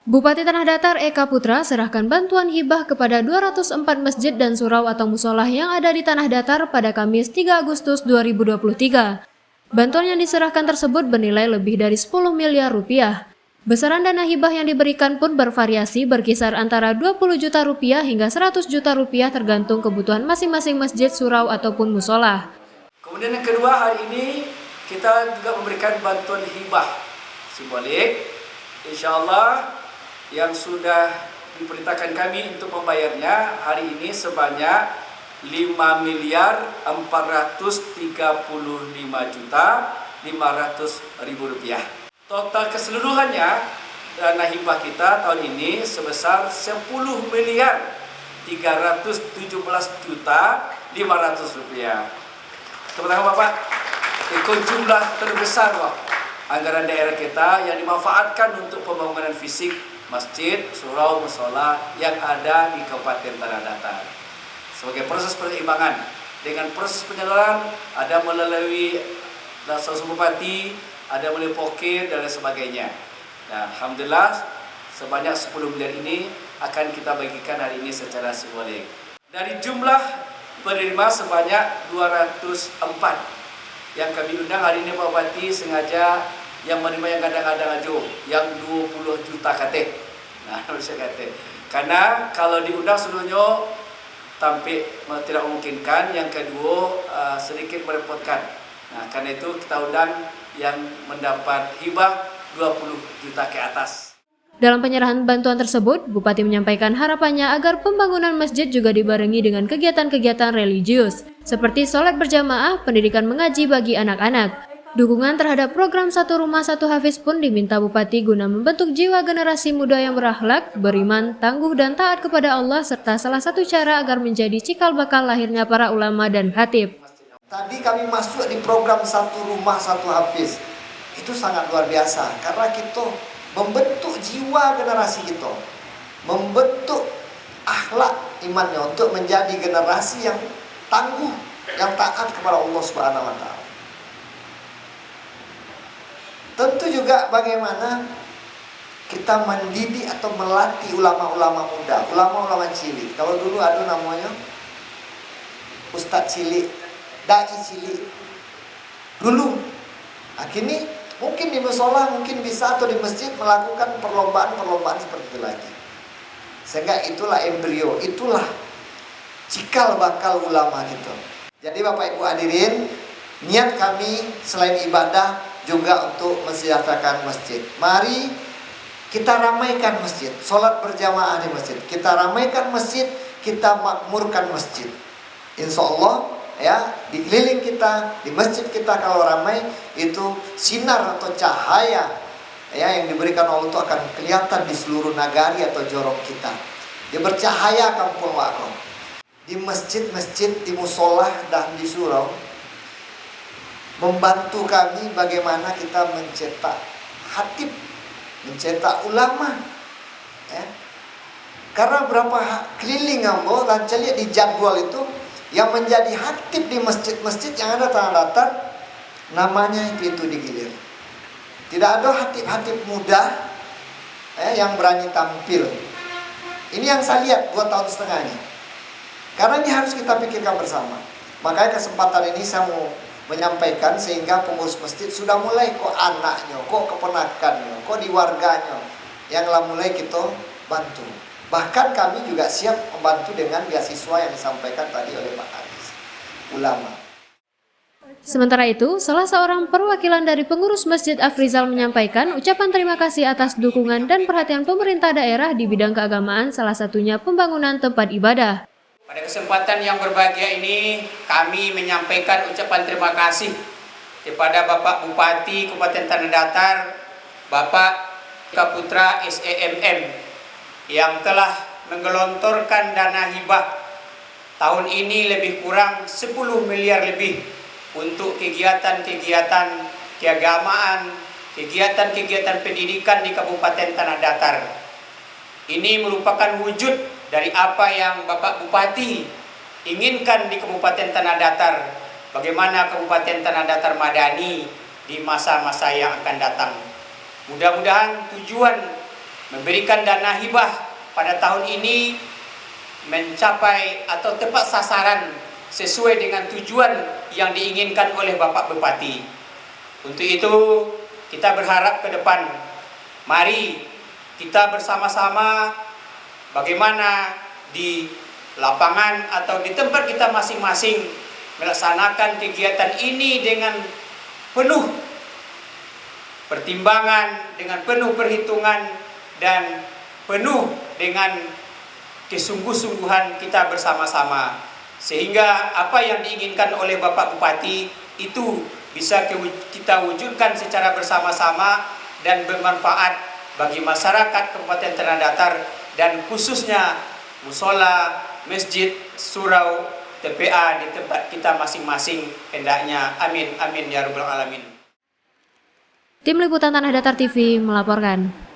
Bupati Tanah Datar Eka Putra serahkan bantuan hibah kepada 204 masjid dan surau atau musolah yang ada di Tanah Datar pada Kamis 3 Agustus 2023. Bantuan yang diserahkan tersebut bernilai lebih dari 10 miliar rupiah. Besaran dana hibah yang diberikan pun bervariasi berkisar antara 20 juta rupiah hingga 100 juta rupiah tergantung kebutuhan masing-masing masjid, surau ataupun musolah. Kemudian yang kedua, hari ini kita juga memberikan bantuan hibah simbolik. Insya Allah yang sudah diperintahkan kami untuk membayarnya hari ini sebanyak 5.435.500.000 rupiah. Total keseluruhannya dana hibah kita tahun ini sebesar 10.317.500.000 rupiah. Tepuk tangan Bapak. Itu jumlah terbesar Pak, anggaran daerah kita yang dimanfaatkan untuk pembangunan fisik masjid, surau, musola yang ada di Kabupaten Tanah Datar. Sebagai proses pertimbangan dengan proses penyaluran ada melalui Langsung Bupati, ada melalui Pokir dan lain sebagainya. Nah, alhamdulillah sebanyak 10 miliar ini akan kita bagikan hari ini secara simbolik. Dari jumlah penerima sebanyak 204 yang kami undang hari ini Pak Bupati sengaja yang menerima yang kadang-kadang aja yang 20 juta KT. Nah, bisa KT. Karena kalau diundang seluruhnya tampil tidak memungkinkan, yang kedua sedikit merepotkan. Nah, karena itu kita undang yang mendapat hibah 20 juta ke atas. Dalam penyerahan bantuan tersebut, Bupati menyampaikan harapannya agar pembangunan masjid juga dibarengi dengan kegiatan-kegiatan religius, seperti sholat berjamaah, pendidikan mengaji bagi anak-anak. Dukungan terhadap program Satu Rumah Satu Hafiz pun diminta Bupati guna membentuk jiwa generasi muda yang berakhlak, beriman, tangguh, dan taat kepada Allah, serta salah satu cara agar menjadi cikal bakal lahirnya para ulama dan khatib. Tadi kami masuk di program Satu Rumah Satu Hafiz. Itu sangat luar biasa, karena kita membentuk jiwa generasi kita, membentuk akhlak imannya untuk menjadi generasi yang tangguh, yang taat kepada Allah Subhanahu wa Ta'ala. Tentu juga bagaimana kita mendidik atau melatih ulama-ulama muda, ulama-ulama cilik. Kalau dulu ada namanya Ustadz cilik, dai cilik. Dulu, kini mungkin di musola, mungkin bisa atau di masjid melakukan perlombaan-perlombaan seperti itu lagi. Sehingga itulah embrio, itulah cikal bakal ulama gitu. Jadi Bapak Ibu hadirin, niat kami selain ibadah juga untuk mensejahterakan masjid. Mari kita ramaikan masjid, sholat berjamaah di masjid. Kita ramaikan masjid, kita makmurkan masjid. Insya Allah ya, di keliling kita, di masjid kita kalau ramai, itu sinar atau cahaya ya yang diberikan Allah itu akan kelihatan di seluruh nagari atau jorok kita. Dia bercahaya kampung Wako. Di masjid-masjid, di musolah dan di surau, membantu kami bagaimana kita mencetak khatib, mencetak ulama ya. Karena berapa keliling ambo dan lihat di jadwal itu yang menjadi khatib di masjid-masjid yang ada Tanah Datar, namanya itu digilir. Tidak ada khatib-khatib muda yang berani tampil. Ini yang saya lihat 2 tahun setengah ini. Karena ini harus kita pikirkan bersama. Makanya kesempatan ini saya mau menyampaikan sehingga pengurus masjid sudah mulai kok anaknya, kok keponakannya, kok di warganya yang mulai kita bantu. Bahkan kami juga siap membantu dengan beasiswa yang disampaikan tadi oleh Pak Kadis, ulama. Sementara itu, salah seorang perwakilan dari pengurus Masjid Afrizal menyampaikan ucapan terima kasih atas dukungan dan perhatian pemerintah daerah di bidang keagamaan, salah satunya pembangunan tempat ibadah. Pada kesempatan yang berbahagia ini, kami menyampaikan ucapan terima kasih kepada Bapak Bupati Kabupaten Tanah Datar, Bapak Eka Putra SEMM, yang telah menggelontorkan dana hibah tahun ini lebih kurang 10 miliar lebih untuk kegiatan-kegiatan keagamaan, kegiatan-kegiatan pendidikan di Kabupaten Tanah Datar. Ini merupakan wujud dari apa yang Bapak Bupati inginkan di Kabupaten Tanah Datar, bagaimana Kabupaten Tanah Datar madani di masa-masa yang akan datang. Mudah-mudahan tujuan memberikan dana hibah pada tahun ini mencapai atau tepat sasaran sesuai dengan tujuan yang diinginkan oleh Bapak Bupati. Untuk itu kita berharap ke depan, mari kita bersama-sama bagaimana di lapangan atau di tempat kita masing-masing melaksanakan kegiatan ini dengan penuh pertimbangan, dengan penuh perhitungan, dan penuh dengan kesungguh-sungguhan kita bersama-sama, sehingga apa yang diinginkan oleh Bapak Bupati itu bisa kita wujudkan secara bersama-sama dan bermanfaat bagi masyarakat Kabupaten Tanah Datar dan khususnya musola, masjid, surau, TPA di tempat kita masing-masing hendaknya. Amin, amin ya rabbal alamin. Tim Liputan Tanah Datar TV melaporkan.